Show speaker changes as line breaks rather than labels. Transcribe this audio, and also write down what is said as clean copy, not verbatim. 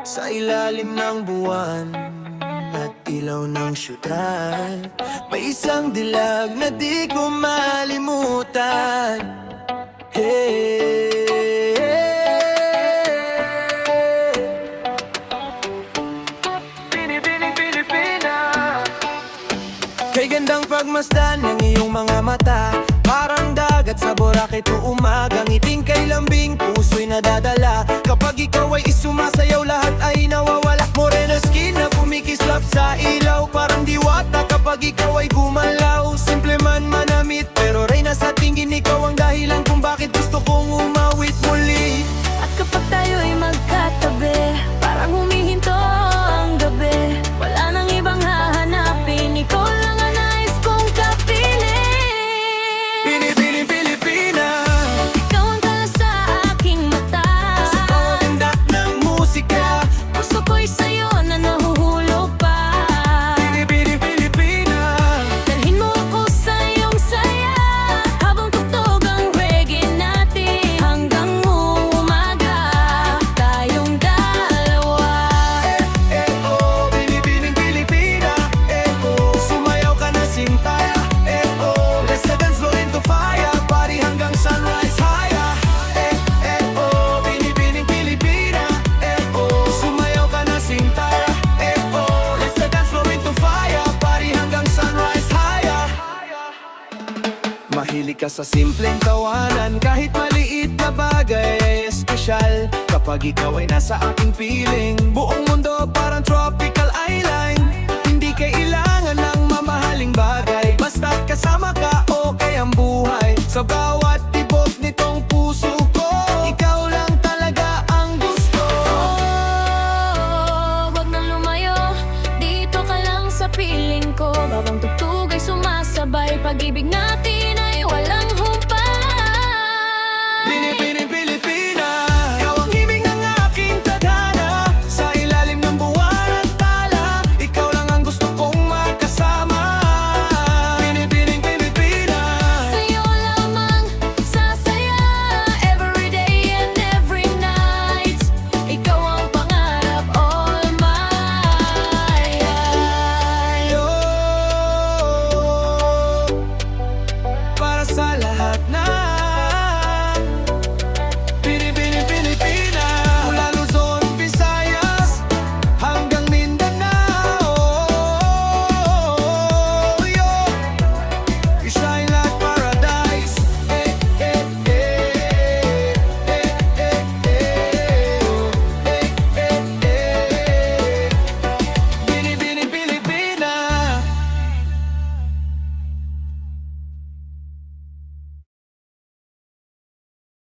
Sa ilalim ng buwan at ilaw ng syudad, may isang dilag na di ko malimutan. Hey, Binibining Pilipinas. Kay gandang pagmasdan ng iyong mga mata, parang dagat sa Boracay to umaga. Ngiting kay lambing, puso'y nadadala. Kapag ikaw ay isumasayaw, lahat ay nawawala. Morena skin na kumikislap sa ilaw, parang diwata kapag ikaw ay gumalaw. Simple man manamit, pero reyna sa tingin, ikaw ang dahilan kung bakit gusto kong umawit muli.
At kapag tayo'y magkatabi, parang humihinto ang gabi. Wala nang ibang hahanapin, ikaw lang ang nais kong kapiling.
Binibining Pilipinas,
Ikaw ang tala sa aking mata.
sa bawat tindak ng musika.
Gusto ko'y sa'yo na nahuhulog pa.
Binibining Pilipinas,
Dalhin mo ako sa iyong saya, habang tugtog ang reggae natin. Hanggang umaga, tayong dalawa.
oh, binibining Pilipina. Oh, sumayaw ka na sintaya. Oh, let's dance flow into fire, party hanggang sunrise higher. Oh, binibining Pilipina. Oh, sumayaw ka na sintaya. Oh, let's dance flow into fire, party hanggang sunrise higher. Mahilig ka sa simpleng tawanan, kahit maliit na bagay ay espesyal. Kapag ikaw ay nasa aking piling, buong mundo parang tropical island. Hindi kailangan ng mamahaling bagay, basta't kasama ka, okay ang buhay. Sa bawat